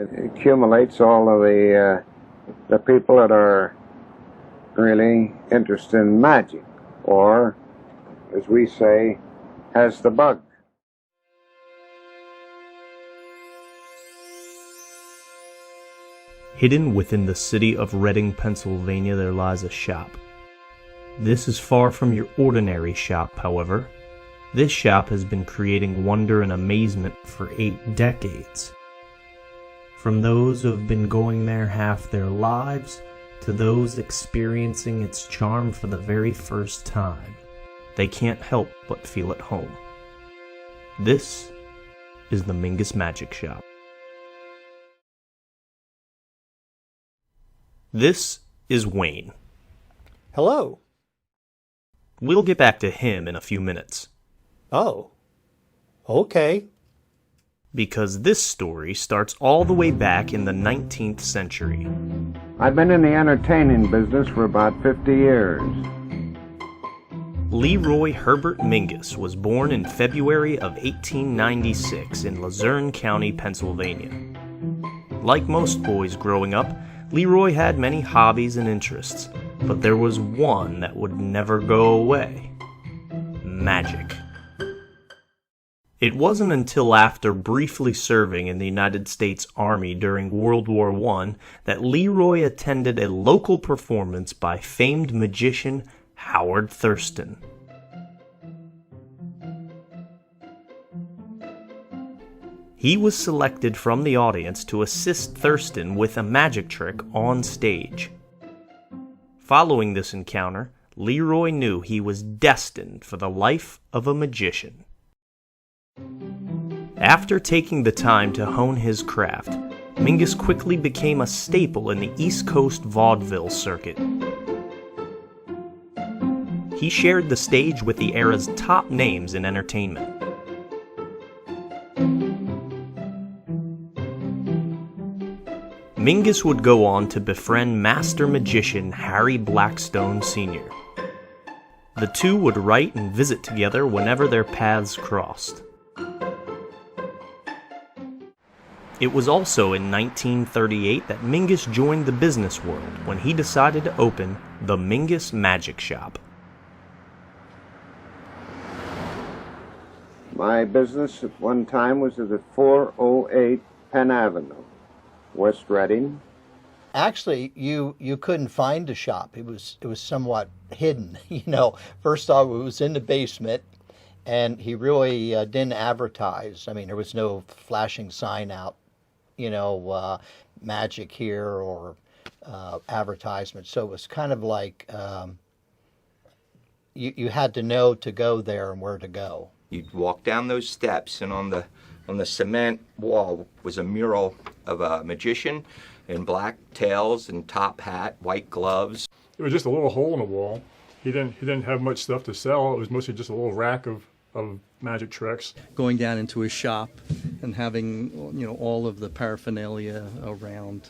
It accumulates all of the people that are really interested in magic, or, as we say, has the bug. Hidden within the city of Reading, Pennsylvania, there lies a shop. This is far from your ordinary shop, however. This shop has been creating wonder and amazement for 8 decades. From those who have been going there half their lives, to those experiencing its charm for the very first time, they can't help but feel at home. This is the Mingus Magic Shop. This is Wayne. Hello. We'll get back to him in a few minutes. Oh, okay. Because this story starts all the way back in the 19th century. I've been in the entertaining business for about 50 years. Leroy Herbert Mingus was born in February of 1896 in Luzerne County, Pennsylvania. Like most boys growing up, Leroy had many hobbies and interests, but there was one that would never go away: magic. It wasn't until after briefly serving in the United States Army during World War I that Leroy attended a local performance by famed magician Howard Thurston. He was selected from the audience to assist Thurston with a magic trick on stage. Following this encounter, Leroy knew he was destined for the life of a magician. After taking the time to hone his craft, Mingus quickly became a staple in the East Coast vaudeville circuit. He shared the stage with the era's top names in entertainment. Mingus would go on to befriend master magician Harry Blackstone Sr. The two would write and visit together whenever their paths crossed. It was also in 1938 that Mingus joined the business world when he decided to open the Mingus Magic Shop. My business at one time was at 408 Penn Avenue, West Reading. Actually, you couldn't find the shop. It was somewhat hidden. First off, it was in the basement, and he really didn't advertise. I mean, there was no flashing sign out, magic here or advertisement. So it was kind of like you had to know to go there and where to go. You'd walk down those steps, and on the cement wall was a mural of a magician in black tails and top hat, white gloves. It was just a little hole in the wall. He didn't have much stuff to sell. It was mostly just a little rack of magic tricks. Going down into his shop and having all of the paraphernalia around,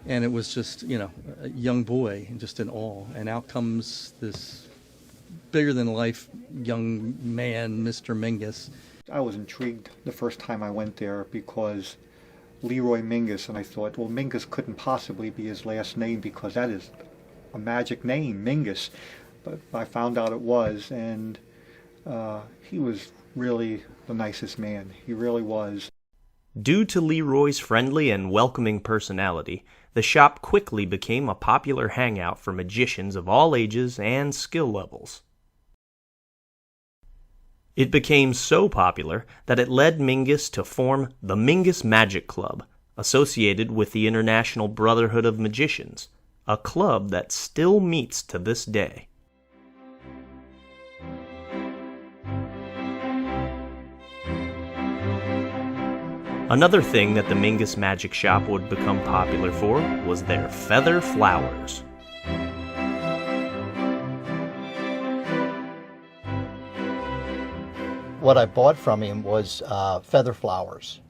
and it was just a young boy just in awe. And out comes this bigger than life young man, Mr. Mingus. I was intrigued the first time I went there because Leroy Mingus, and I thought, well, Mingus couldn't possibly be his last name because that is a magic name, Mingus. But I found out it was, and he was really the nicest man. He really was. Due to Leroy's friendly and welcoming personality, the shop quickly became a popular hangout for magicians of all ages and skill levels. It became so popular that it led Mingus to form the Mingus Magic Club, associated with the International Brotherhood of Magicians, a club that still meets to this day. Another thing that the Mingus Magic Shop would become popular for was their feather flowers. What I bought from him was feather flowers.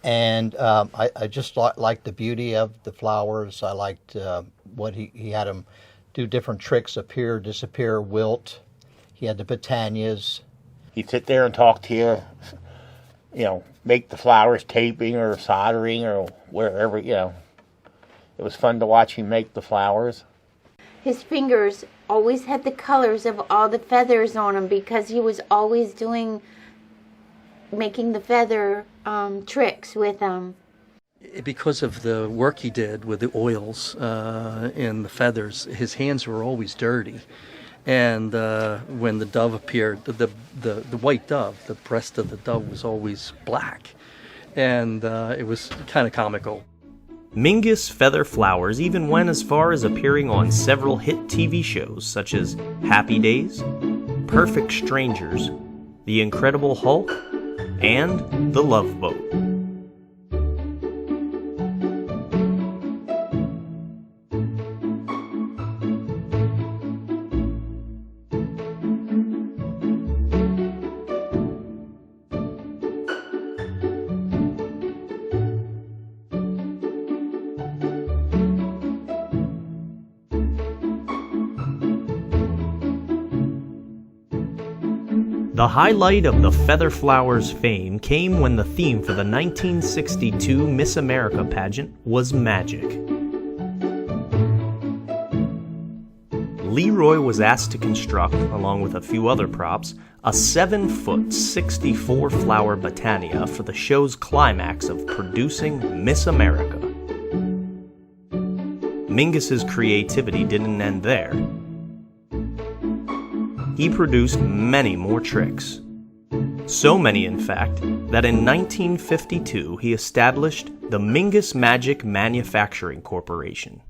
And I just liked the beauty of the flowers. I liked what he had him do different tricks, appear, disappear, wilt. He had the Britannias. He'd sit there and talk to you make the flowers, taping or soldering or wherever, It was fun to watch him make the flowers. His fingers always had the colors of all the feathers on them because he was always making the feather tricks with them. Because of the work he did with the oils and the feathers, his hands were always dirty. And when the dove appeared, the white dove, the breast of the dove was always black. And it was kind of comical. Mingus Feather Flowers even went as far as appearing on several hit TV shows such as Happy Days, Perfect Strangers, The Incredible Hulk, and The Love Boat. The highlight of the Feather Flowers' fame came when the theme for the 1962 Miss America pageant was magic. Leroy was asked to construct, along with a few other props, a 7-foot, 64-flower Botania for the show's climax of producing Miss America. Mingus's creativity didn't end there. He produced many more tricks. So many, in fact, that in 1952 he established the Mingus Magic Manufacturing Corporation.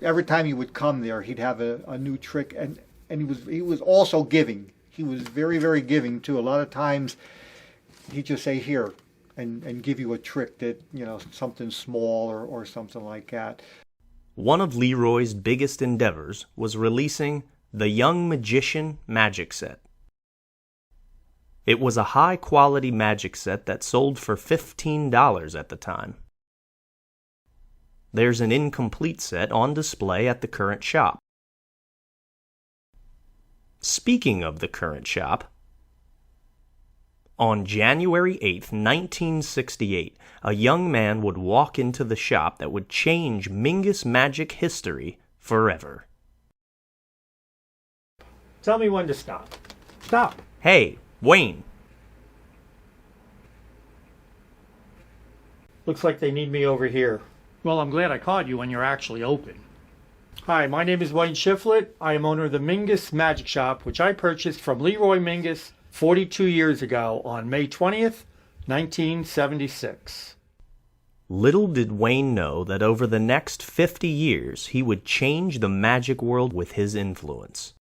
Every time he would come there, he'd have a new trick, and he was also giving. He was very, very giving too. A lot of times he'd just say, here, and give you a trick that, something small or something like that. One of Leroy's biggest endeavors was releasing the Young Magician Magic Set. It was a high-quality magic set that sold for $15 at the time. There's an incomplete set on display at the current shop. Speaking of the current shop, on January 8th, 1968, a young man would walk into the shop that would change Mingus magic history forever. Tell me when to stop. Stop. Hey, Wayne. Looks like they need me over here. Well, I'm glad I caught you when you're actually open. Hi, my name is Wayne Shiflett. I am owner of the Mingus Magic Shop, which I purchased from Leroy Mingus 42 years ago on May 20th, 1976. Little did Wayne know that over the next 50 years he would change the magic world with his influence.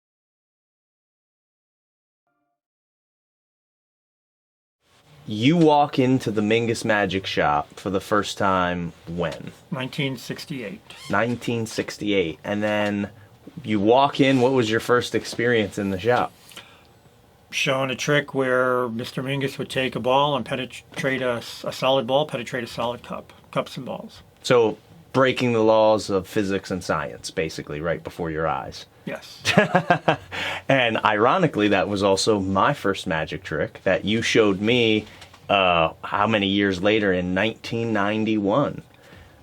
You walk into the Mingus Magic Shop for the first time when? 1968. 1968. And then you walk in, what was your first experience in the shop? Showing a trick where Mr. Mingus would take a ball and penetrate a solid ball, penetrate a solid cups and balls. So breaking the laws of physics and science, basically, right before your eyes. Yes. And ironically, that was also my first magic trick that you showed me how many years later, in 1991.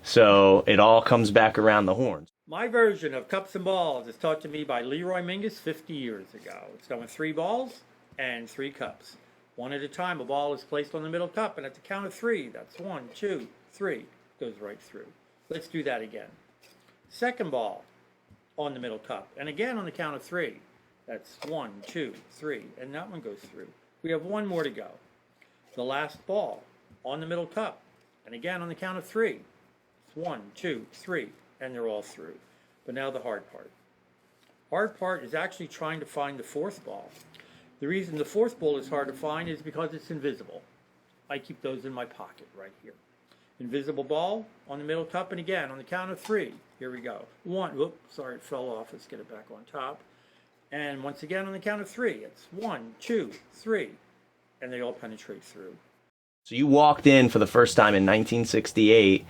So it all comes back around the horns. My version of cups and balls is taught to me by Leroy Mingus 50 years ago. It's done with 3 balls and 3 cups. One at a time, a ball is placed on the middle cup, and at the count of 3, that's 1, 2, 3, goes right through. Let's do that again. Second ball on the middle cup, and again on the count of 3. That's 1, 2, 3, and that one goes through. We have 1 more to go. The last ball on the middle cup, and again on the count of 3. It's 1, 2, 3, and they're all through. But now the hard part. Hard part is actually trying to find the 4th ball. The reason the 4th ball is hard to find is because it's invisible. I keep those in my pocket right here. Invisible ball on the middle cup, and again on the count of 3. Here we go. 1, whoop, sorry it fell off. Let's get it back on top. And once again on the count of 3. It's 1, 2, 3, and they all penetrate through. So you walked in for the first time in 1968.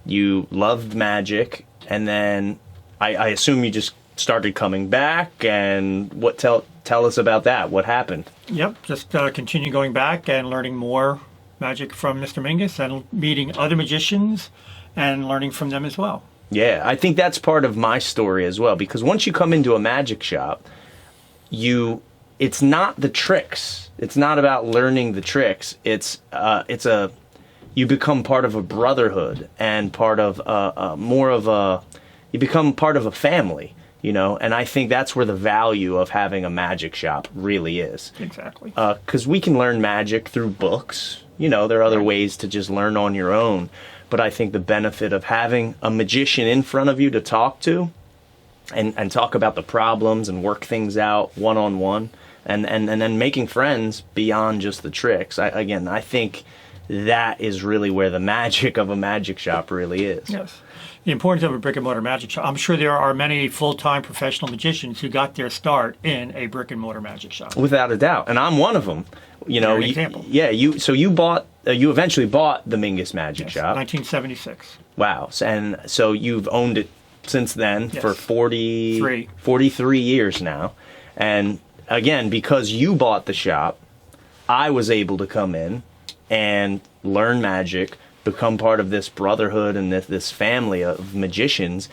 You loved magic, and then I assume you just started coming back. And tell tell us about that. What happened? Yep, just continue going back and learning more magic from Mr. Mingus and meeting other magicians and learning from them as well. Yeah, I think that's part of my story as well, because once you come into a magic shop, it's not the tricks. It's not about learning the tricks. You become part of a brotherhood and part of you become part of a family, you know, and I think that's where the value of having a magic shop really is. Exactly. Because we can learn magic through books. You know, there are other ways to just learn on your own. But I think the benefit of having a magician in front of you to talk to and talk about the problems and work things out one-on-one and then making friends beyond just the tricks. I think that is really where the magic of a magic shop really is. Yes. The importance of a brick and mortar magic shop. I'm sure there are many full-time professional magicians who got their start in a brick and mortar magic shop. Without a doubt. And I'm one of them. You know, example. You eventually bought the Mingus Magic Shop. 1976. Wow. And so you've owned it since then for 43 years now. And again, because you bought the shop, I was able to come in and learn magic, become part of this brotherhood and this family of magicians,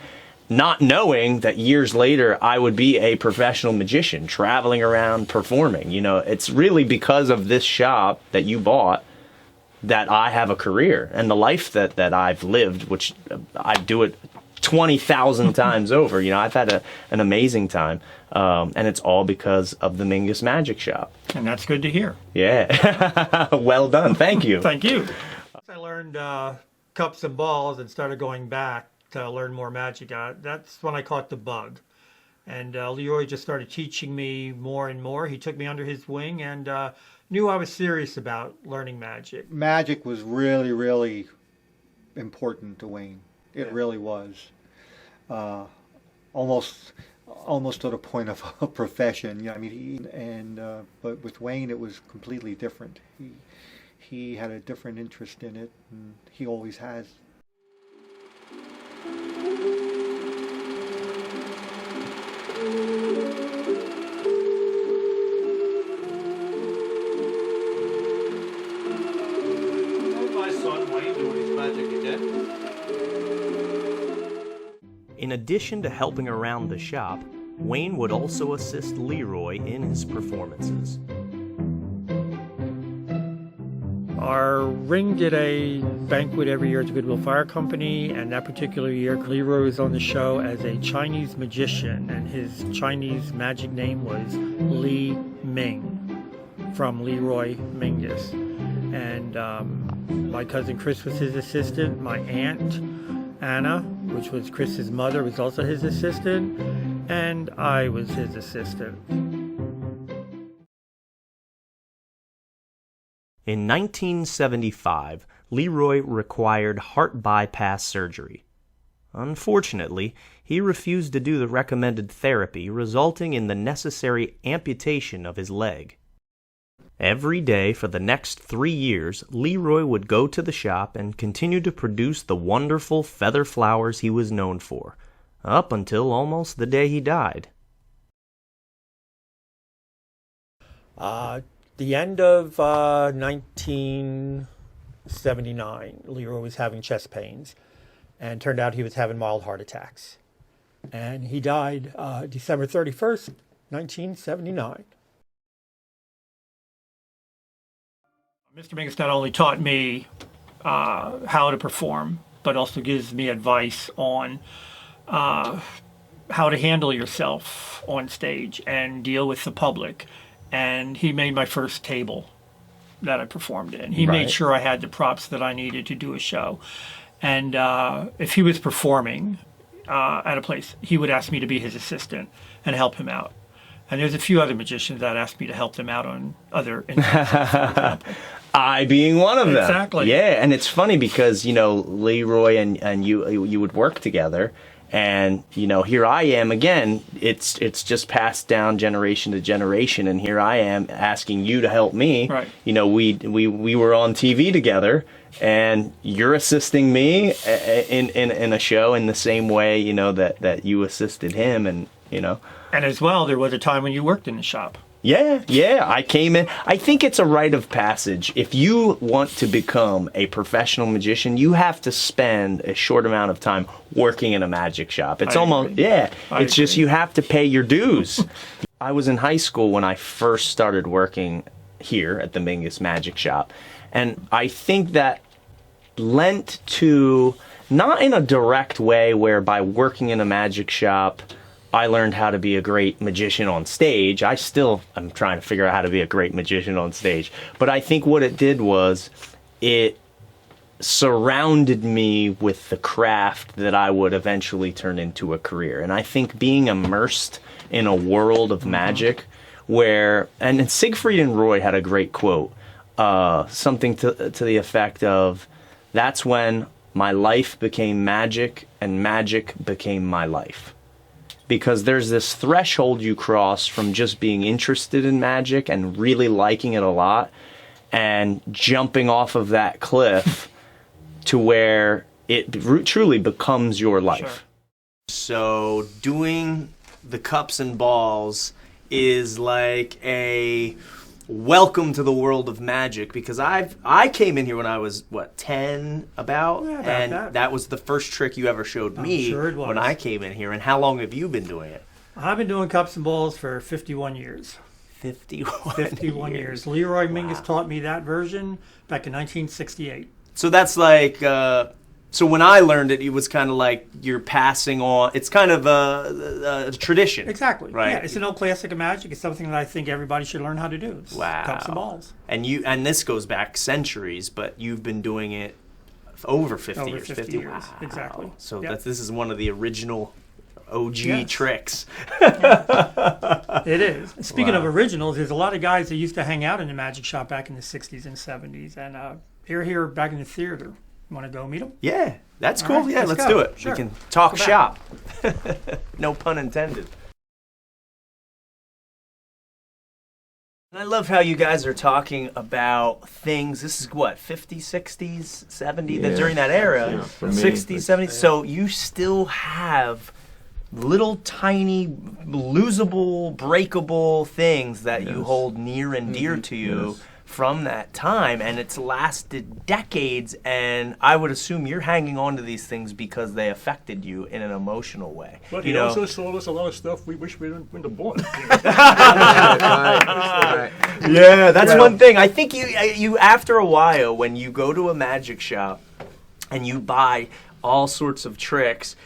not knowing that years later I would be a professional magician traveling around performing. You know, it's really because of this shop that you bought that I have a career and the life that I've lived, which I do it 20,000 times over. You know, I've had an amazing time. And it's all because of the Mingus Magic Shop. And that's good to hear. Yeah. Well done. Thank you. Thank you. I learned cups and balls and started going back to learn more magic. That's when I caught the bug. And Leroy just started teaching me more and more. He took me under his wing and knew I was serious about learning magic. Magic was really, really important to Wayne. It really was. Almost to the point of a profession. Yeah, I mean, but with Wayne it was completely different. He had a different interest in it, and he always has. My son Wayne doing his magic again. In addition to helping around the shop, Wayne would also assist Leroy in his performances. Our ring did a banquet every year at the Goodwill Fire Company, and that particular year Leroy was on the show as a Chinese magician, and his Chinese magic name was Li Ming, from Leroy Mingus. And my cousin Chris was his assistant. My aunt Anna, which was Chris's mother, was also his assistant, and I was his assistant. In 1975, Leroy required heart bypass surgery. Unfortunately, he refused to do the recommended therapy, resulting in the necessary amputation of his leg. Every day for the next 3 years, Leroy would go to the shop and continue to produce the wonderful feather flowers he was known for, up until almost the day he died. The end of 1979, Leroy was having chest pains, and turned out he was having mild heart attacks. And he died December 31st, 1979. Mr. Mingus not only taught me how to perform, but also gives me advice on how to handle yourself on stage and deal with the public. And he made my first table that I performed in. He made sure I had the props that I needed to do a show. And if he was performing at a place, he would ask me to be his assistant and help him out. And there's a few other magicians that asked me to help them out on other instances, for example. I being one of them. Exactly. Yeah, and it's funny because, you know, Leroy and you would work together. And, you know, here I am again, it's just passed down generation to generation, and here I am asking you to help me. Right. You know, we were on TV together, and you're assisting me in a show in the same way, you know, that you assisted him, and, you know. And as well, there was a time when you worked in the shop. Yeah, I came in. I think it's a rite of passage. If you want to become a professional magician, you have to spend a short amount of time working in a magic shop. It's it's just you have to pay your dues. I was in high school when I first started working here at the Mingus Magic Shop, and I think that lent to, not in a direct way where by working in a magic shop I learned how to be a great magician on stage. I'm trying to figure out how to be a great magician on stage. But I think what it did was it surrounded me with the craft that I would eventually turn into a career. And I think being immersed in a world of magic where, and Siegfried and Roy had a great quote, something to the effect of, that's when my life became magic and magic became my life. Because there's this threshold you cross from just being interested in magic and really liking it a lot and jumping off of that cliff to where it truly becomes your life. Sure. So doing the cups and balls is like a welcome to the world of magic, because I came in here when I was 10 and that was the first trick you ever showed me when I came in here. And how long have you been doing it? I've been doing cups and balls for 51 years. 51 years. Leroy Mingus taught me that version back in 1968. So that's like so when I learned it, it was kind of like you're passing on. It's kind of a tradition. Exactly. Right. Yeah, it's an old classic of magic. It's something that I think everybody should learn how to do. It's cups and balls. And this goes back centuries, but you've been doing it over 50 over years. 50 years. Wow. Exactly. So this is one of the original OG tricks. It is. Speaking of originals, there's a lot of guys that used to hang out in the magic shop back in the 60s and 70s, and they're here back in the theater. You want to go meet them? Yeah, that's cool. Right, yeah, let's go. do it. Sure. We can talk shop. No pun intended. And I love how you guys are talking about things. This is what, 50s, 60s, 70s, during that era, 60s, 70s. So you still have little tiny losable, breakable things that you hold near and dear to you from that time, and it's lasted decades, and I would assume you're hanging on to these things because they affected you in an emotional way. But he also sold us a lot of stuff we wish we wouldn't have bought. Yeah, that's one thing. I think you after a while, when you go to a magic shop and you buy all sorts of tricks,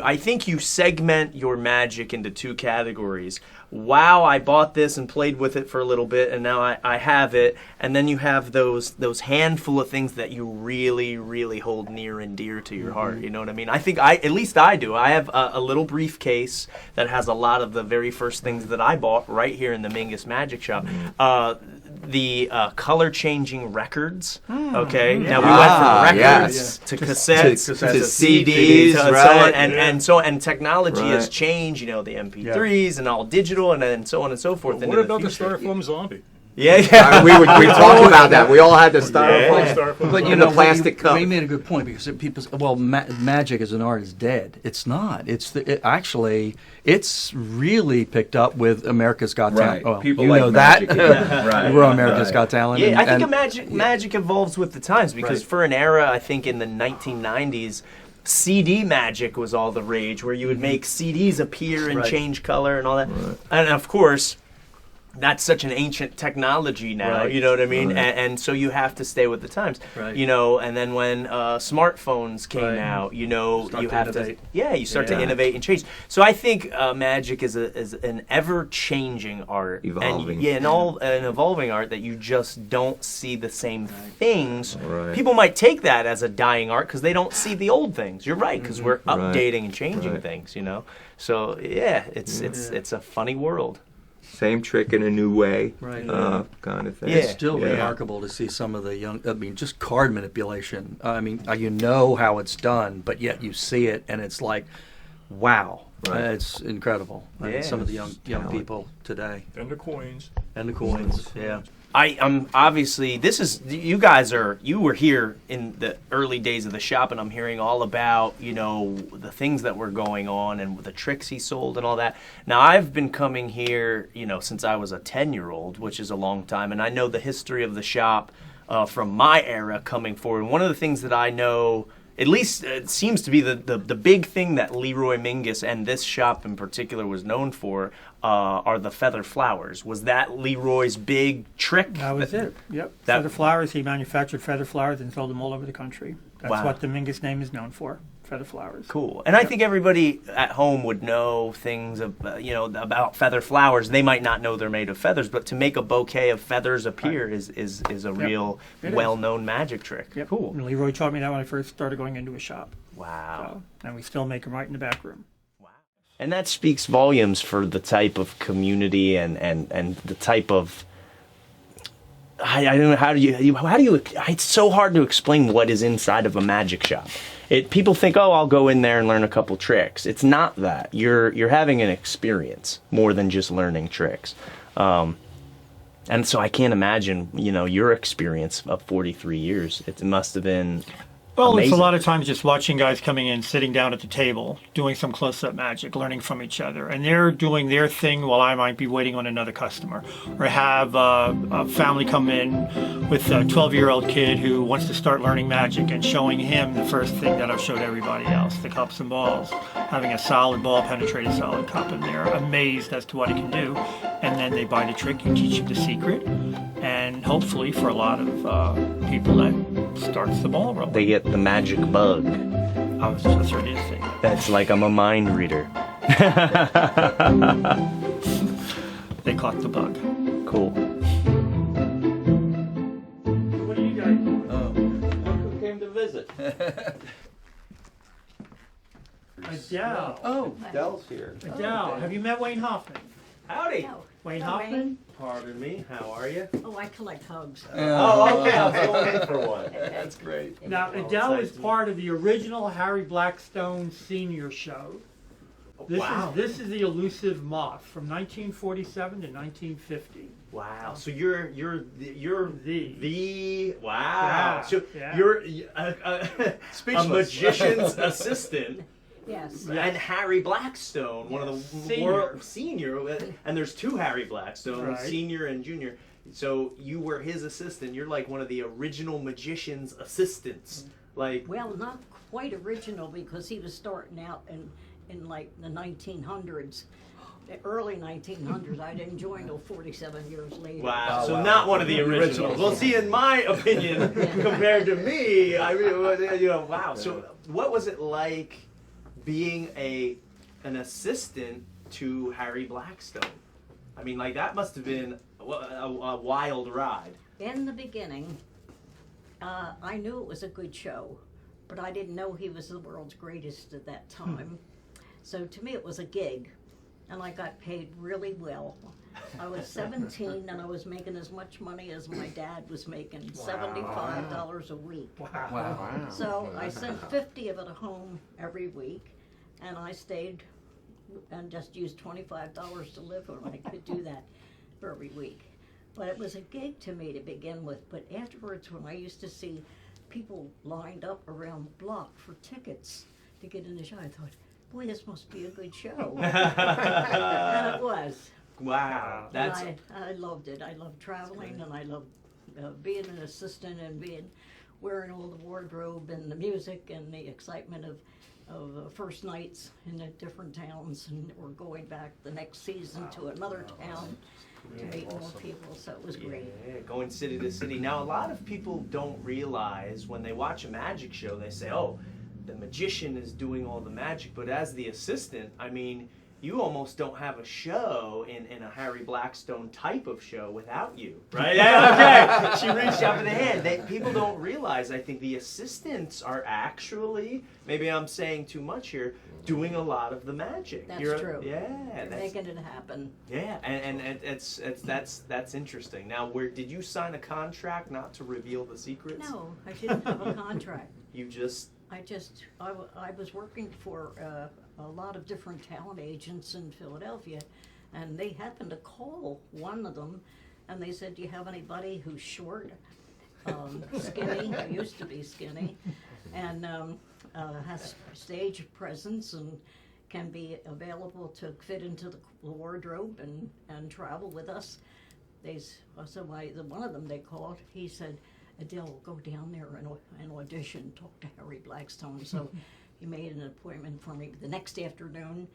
I think you segment your magic into two categories. Wow, I bought this and played with it for a little bit, and now I have it. And then you have those handful of things that you really, really hold near and dear to your heart. You know what I mean? I think at least I do. I have a little briefcase that has a lot of the very first things that I bought right here in the Mingus Magic Shop. The color-changing records. Okay, now we went from records to cassettes to CDs, right? And technology has changed. You know, the MP3s and all digital, and then so on and so forth. Well, what about the styrofoam zombie? We talked about that. We all had the styrofoam, but the plastic cup. Ray made a good point, because people magic as an art is dead. It's not. Actually it's really picked up with America's Got Talent. Well, people you like know magic. that. We're on America's Got Talent. Yeah, I think magic evolves with the times, because for an era, I think in the 1990s. CD magic was all the rage, where you would make CDs appear and change color and all that. And of course, that's such an ancient technology now, you know what I mean? And so you have to stay with the times, you know, and then when smartphones came out, you know, you have to, you start to innovate and change. So I think magic is an ever-changing art. Evolving. And an evolving art that you just don't see the same things. People might take that as a dying art because they don't see the old things. You're right, because we're updating and changing things, you know? So it's a funny world. Same trick in a new way, kind of thing. It's still remarkable to see some of the young, just card manipulation. I mean, you know how it's done, but yet you see it, and it's like, wow. It's incredible. Some of the young people today. And the coins. Yeah. I'm obviously, you were here in the early days of the shop, and I'm hearing all about, the things that were going on and the tricks he sold and all that. Now, I've been coming here, since I was a 10-year-old, which is a long time, and I know the history of the shop from my era coming forward. And one of the things that I know, at least it seems to be the big thing that Leroy Mingus and this shop in particular was known for, are the feather flowers. Was that Leroy's big trick? That was it. Yep. Feather flowers. He manufactured feather flowers and sold them all over the country. That's what the Mingus name is known for. Feather flowers. Cool. And I think everybody at home would know things about feather flowers. They might not know they're made of feathers, but to make a bouquet of feathers appear is a real well-known magic trick. Yep. Cool. And Leroy taught me that when I first started going into a shop. Wow. And we still make them right in the back room. And that speaks volumes for the type of community and the type of, I don't know, how do you, it's so hard to explain what is inside of a magic shop. People think, oh, I'll go in there and learn a couple tricks. It's not that. You're having an experience more than just learning tricks. And so I can't imagine, your experience of 43 years. It must have been Well, amazing. It's a lot of times just watching guys coming in, sitting down at the table, doing some close-up magic, learning from each other. And they're doing their thing while I might be waiting on another customer. Or have a family come in with a 12-year-old kid who wants to start learning magic and showing him the first thing that I've showed everybody else, the cups and balls. Having a solid ball penetrate a solid cup, and they're amazed as to what he can do. And then they buy the trick, you teach him the secret. And hopefully for a lot of people that starts the ball rolling. They get the magic bug. I was just ready to say that. That's like I'm a mind reader. They caught the bug. Cool. What are you guys doing? Who came to visit? Adele. Oh, Dell's here. Adele, have you met Wayne Hoffman? Howdy. No. Wayne Hello, Hoffman? Wayne. Pardon me. How are you? Oh, I collect hugs. Oh, okay. I was going in for one. That's great. Now, Adele is part of the original Harry Blackstone Senior Show. This is the elusive moth from 1947 to 1950. Wow. So you're the wow. Yeah, So yeah. you're a magician's assistant. Yes. And Harry Blackstone, one of the Senior. world senior, and there's two Harry Blackstone, Right. senior and junior. So you were his assistant. You're like one of the original magician's assistants. Like, Well, not quite original because he was starting out in like the 1900s. The early 1900s. I didn't join till 47 years later. wow. So not one of the originals. Well, see, in my opinion, compared to me, I mean, wow. So what was it like being an assistant to Harry Blackstone? I mean, like, that must have been a wild ride. In the beginning, I knew it was a good show, but I didn't know he was the world's greatest at that time. So to me, it was a gig, and I got paid really well. I was 17, and I was making as much money as my dad was making, $75 a week. Wow. So I sent 50 of it home every week, and I stayed and just used $25 to live on. I could do that for every week. But it was a gig to me to begin with. But afterwards, when I used to see people lined up around the block for tickets to get in the show, I thought, boy, this must be a good show. And it was. Wow. That's And I loved it. I loved traveling, and I loved being an assistant and wearing all the wardrobe and the music and the excitement of first nights in the different towns, and we're going back the next season to another town to meet more people, so it was great. Yeah, going city to city. Now, a lot of people don't realize when they watch a magic show, they say, oh, the magician is doing all the magic, but as the assistant, I mean, you almost don't have a show in a Harry Blackstone type of show without you, right? Okay, she reached out for the hand. People don't realize, I think, the assistants are actually, maybe I'm saying too much here, doing a lot of the magic. That's true. Yeah. They're making it happen. Yeah, and that's interesting. Now, did you sign a contract not to reveal the secrets? No, I didn't have a contract. You just... I was working for a lot of different talent agents in Philadelphia, and they happened to call one of them and they said, "Do you have anybody who's short, skinny, or used to be skinny, and has stage presence and can be available to fit into the wardrobe and travel with us?" So one of them they called. He said, "Adele, go down there and audition, talk to Harry Blackstone." So he made an appointment for me the next afternoon,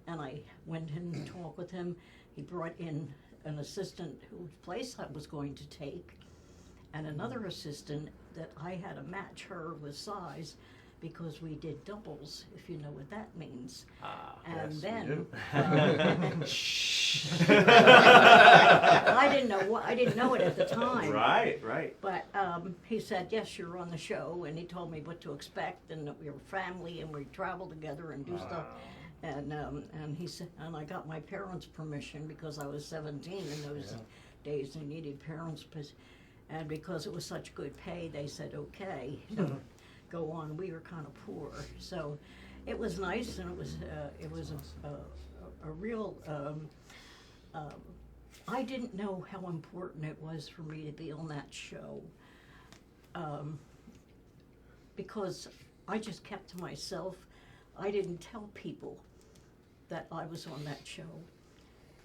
and I went in and talked with him. He brought in an assistant whose place I was going to take, and another assistant that I had to match her with size, because we did doubles, if you know what that means. And yes, then Shh. I didn't know it at the time. Right. But he said, "Yes, you're on the show," and he told me what to expect, and that we were family and we travel together and do stuff. And he said, and I got my parents' permission because I was 17 in those days. They needed parents, and because it was such good pay, they said, "Okay, go on." We were kind of poor, so it was nice, and it was a real. I didn't know how important it was for me to be on that show, because I just kept to myself. I didn't tell people that I was on that show,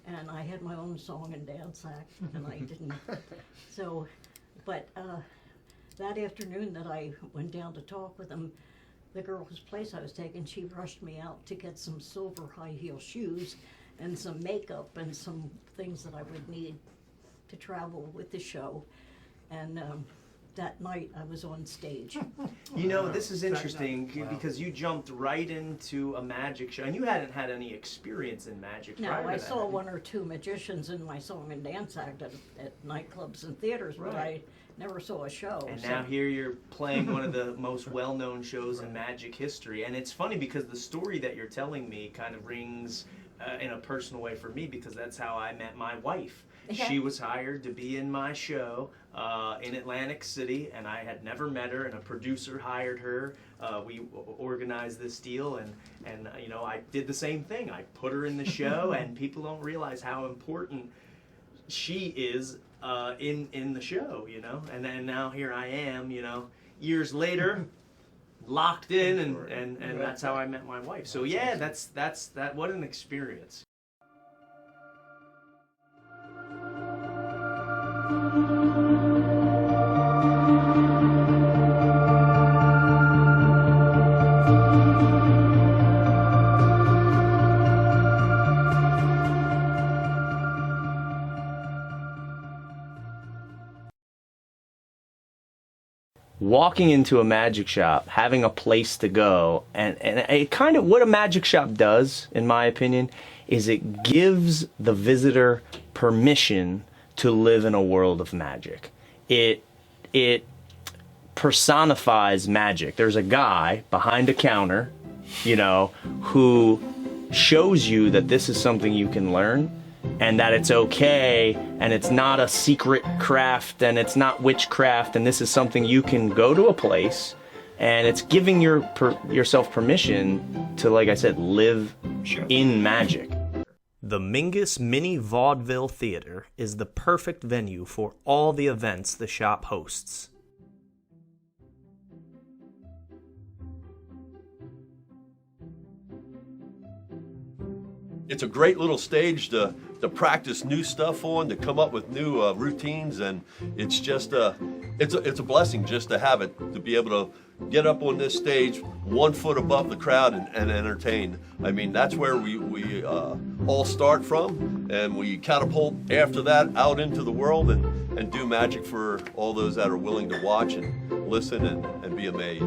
and I had my own song and dance act, and I didn't. So, but that afternoon that I went down to talk with him, the girl whose place I was taking, she rushed me out to get some silver high heel shoes and some makeup and some things that I would need to travel with the show. And that night I was on stage. You know, this is interesting because you jumped right into a magic show, and you hadn't had any experience in magic prior No, to I that. saw one or two magicians in my song and dance act at nightclubs and theaters, but I never saw a show. And now here you're playing one of the most well-known shows in magic history. And it's funny because the story that you're telling me kind of rings in a personal way for me, because that's how I met my wife. Yeah. She was hired to be in my show in Atlantic City, and I had never met her, and a producer hired her. We organized this deal, and you know, I did the same thing. I put her in the show, and people don't realize how important she is in the show, you know. And then now here I am, you know, years later, locked in, and that's how I met my wife. So yeah, that's what an experience. Walking into a magic shop, having a place to go, and it kind of, what a magic shop does, in my opinion, is it gives the visitor permission to live in a world of magic. It personifies magic. There's a guy behind a counter, you know, who shows you that this is something you can learn, and that it's okay, and it's not a secret craft, and it's not witchcraft, and this is something you can go to a place, and it's giving yourself permission to, like I said, live in magic. The Mingus Mini Vaudeville Theater is the perfect venue for all the events the shop hosts. It's a great little stage to practice new stuff on, to come up with new routines, and it's just it's a blessing just to have it, to be able to get up on this stage 1 foot above the crowd and entertain. I mean, that's where we all start from, and we catapult after that out into the world and do magic for all those that are willing to watch and listen and be amazed.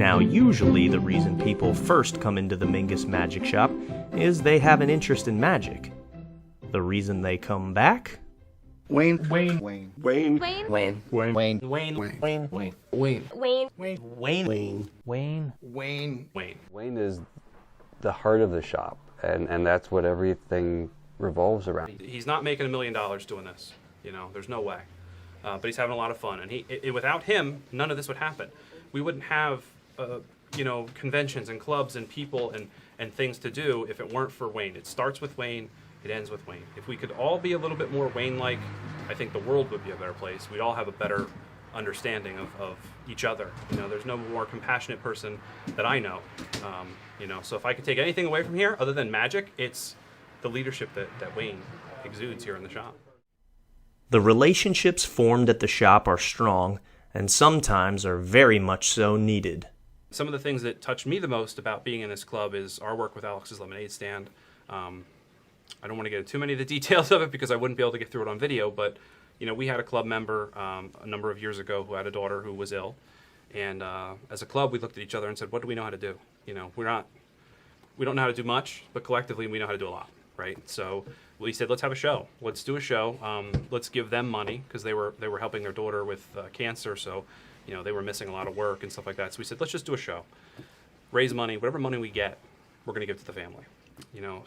Now, usually the reason people first come into the Mingus Magic Shop is they have an interest in magic. The reason they come back? Wayne. Wayne. Wayne. Wayne. Wayne. Wayne. Wayne. Wayne. Wayne. Wayne is the heart of the shop, and that's what everything revolves around. He's not making $1 million doing this. You know, there's no way. But he's having a lot of fun, and without him, none of this would happen. We wouldn't have, conventions and clubs and people and things to do if it weren't for Wayne. It starts with Wayne, it ends with Wayne. If we could all be a little bit more Wayne-like, I think the world would be a better place. We'd all have a better understanding of each other. You know, there's no more compassionate person that I know. So if I could take anything away from here, other than magic, it's the leadership that Wayne exudes here in the shop. The relationships formed at the shop are strong, and sometimes are very much so needed. Some of the things that touched me the most about being in this club is our work with Alex's Lemonade Stand. I don't want to get into too many of the details of it because I wouldn't be able to get through it on video, but we had a club member a number of years ago who had a daughter who was ill, and as a club we looked at each other and said, what do we know how to do? We don't know how to do much, but collectively we know how to do a lot, right? So we said, let's have a show. Let's do a show. Let's give them money because they were helping their daughter with cancer, so they were missing a lot of work and stuff like that. So we said, let's just do a show, raise money, whatever money we get, we're going to give to the family.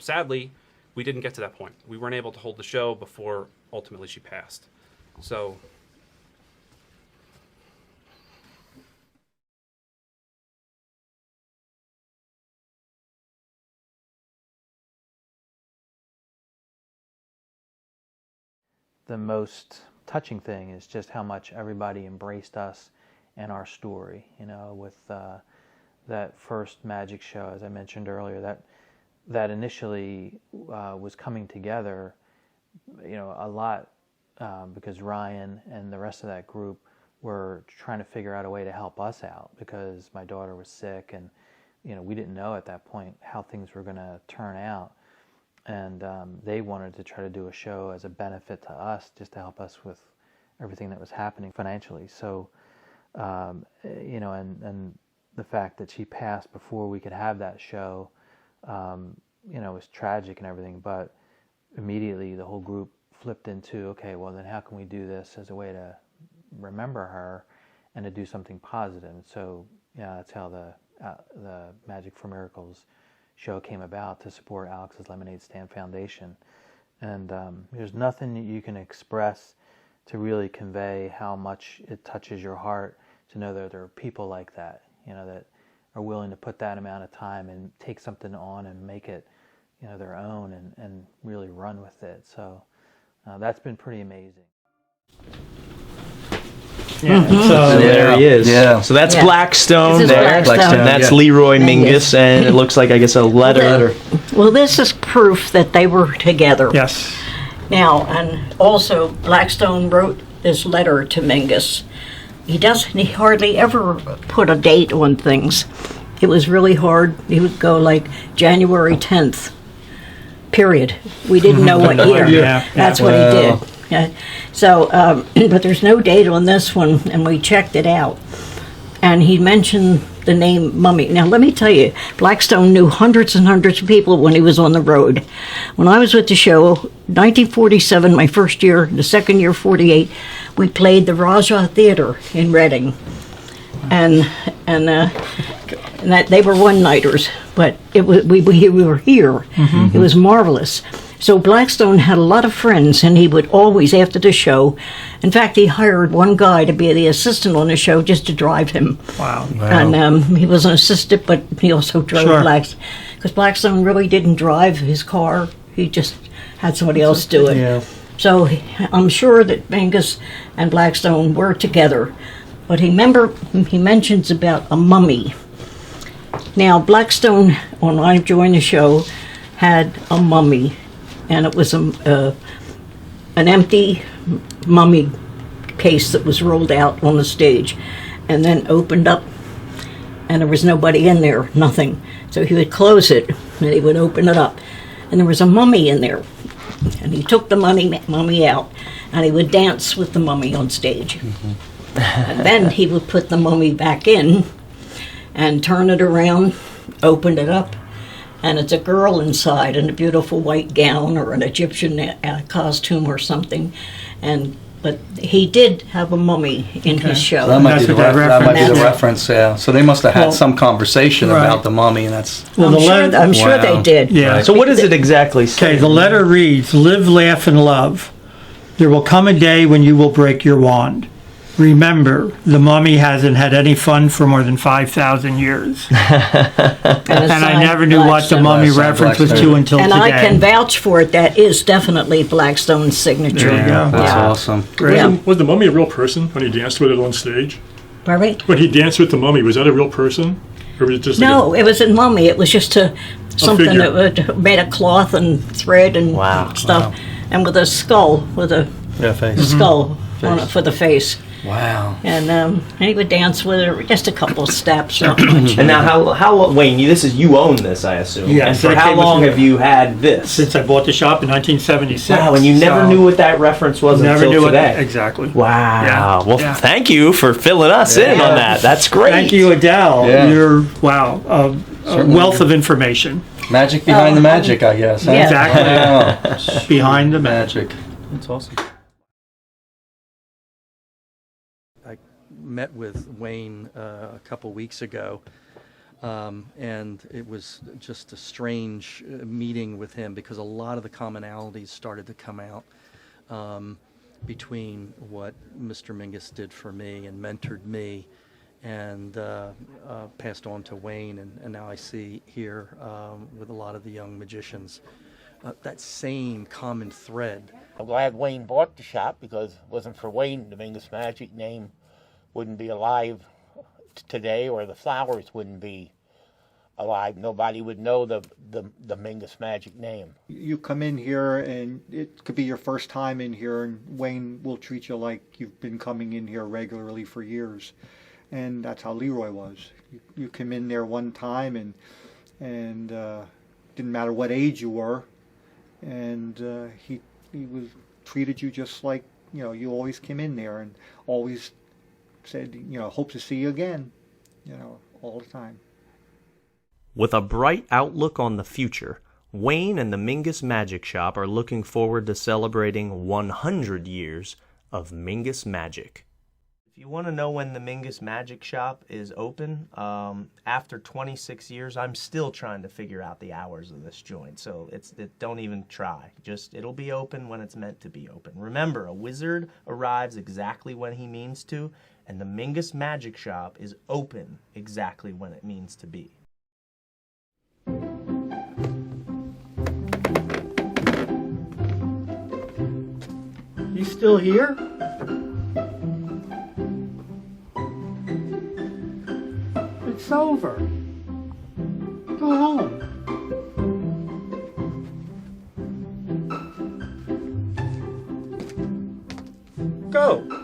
Sadly, we didn't get to that point. We weren't able to hold the show before ultimately she passed. So the most touching thing is just how much everybody embraced us and our story. With that first magic show, as I mentioned earlier, that initially was coming together, a lot because Ryan and the rest of that group were trying to figure out a way to help us out because my daughter was sick, and we didn't know at that point how things were going to turn out. And they wanted to try to do a show as a benefit to us, just to help us with everything that was happening financially. So, and the fact that she passed before we could have that show, was tragic and everything. But immediately the whole group flipped into, okay, well then how can we do this as a way to remember her and to do something positive? And so, that's how the Magic for Miracles show came about, to support Alex's Lemonade Stand Foundation. And there's nothing that you can express to really convey how much it touches your heart to know that there are people like that, that are willing to put that amount of time and take something on and make it, their own and really run with it. So that's been pretty amazing. Yeah. So there he is. Yeah. So that's Yeah. Blackstone This is there. Blackstone. And that's Yeah. Leroy Mingus, and it looks like, I guess, a letter. Well, this is proof that they were together. Yes. Now, and also Blackstone wrote this letter to Mingus. He hardly ever put a date on things. It was really hard. He would go like January 10th, period. We didn't know what year. Yeah. That's what he did. Yeah. So, but there's no date on this one, and we checked it out. And he mentioned the name Mummy. Now, let me tell you, Blackstone knew hundreds and hundreds of people when he was on the road. When I was with the show, 1947, my first year, the second year, 48, we played the Raja Theater in Reading. And that they were one-nighters, but it was, we were here. Mm-hmm. It was marvelous. So Blackstone had a lot of friends, and he would always, after the show, in fact, he hired one guy to be the assistant on the show just to drive him. Wow. And he was an assistant, but he also drove because Blackstone really didn't drive his car. He just had somebody else do it. Yeah. So I'm sure that Mingus and Blackstone were together. But he mentions about a mummy. Now, Blackstone, when I joined the show, had a mummy. And it was an empty mummy case that was rolled out on the stage and then opened up, and there was nobody in there, nothing. So he would close it, and he would open it up, and there was a mummy in there. And he took the mummy out, and he would dance with the mummy on stage. Mm-hmm. And then he would put the mummy back in, and turn it around, opened it up, and it's a girl inside in a beautiful white gown or an Egyptian costume or something. But he did have a mummy in his show. So that might be the reference. Yeah. So they must have had some conversation about the mummy, and that's. Well, I'm sure they did. Yeah. So what does it exactly say? Okay, the letter reads, "Live, laugh, and love. There will come a day when you will break your wand. Remember, the mummy hasn't had any fun for more than 5,000 years." And I never knew what the mummy reference was to until today. And I can vouch for it. That is definitely Blackstone's signature. There you go. That's awesome. Great. Was the mummy a real person when he danced with it on stage? Pardon me? When he danced with the mummy, was that a real person? Or was it just No, it was a mummy. It was just something figure. that would made of cloth and thread and stuff. And with a skull, with a skull on it for the face. Wow. And he would dance with it just a couple of steps, not much. And now, how Wayne? You own this, I assume. Yes. And for how long have you had this? Since I bought the shop in 1976. Wow, and you never knew what that reference was Never until knew today. exactly. Wow. Yeah. Well, thank you for filling us in on that. That's great. Thank you, Adele. Yeah. You're a wealth of information. Magic behind the magic, I guess. Huh? Yeah. Exactly. Wow. Behind the Magic. That's awesome. I met with Wayne a couple weeks ago, and it was just a strange meeting with him because a lot of the commonalities started to come out between what Mr. Mingus did for me and mentored me and passed on to Wayne, and now I see here with a lot of the young magicians that same common thread. I'm glad Wayne bought the shop, because if it wasn't for Wayne, the Mingus Magic name wouldn't be alive today, or the flowers wouldn't be alive. Nobody would know the Mingus Magic name. You come in here and it could be your first time in here, and Wayne will treat you like you've been coming in here regularly for years. And that's how Leroy was. You come in there one time and didn't matter what age you were, and he was treated you just like, you always came in there, and always said, hope to see you again, all the time. With a bright outlook on the future, Wayne and the Mingus Magic Shop are looking forward to celebrating 100 years of Mingus Magic. If you want to know when the Mingus Magic Shop is open, after 26 years, I'm still trying to figure out the hours of this joint, so don't even try. It'll be open when it's meant to be open. Remember, a wizard arrives exactly when he means to, and the Mingus Magic Shop is open exactly when it means to be. You still here? It's over. Go home. Go.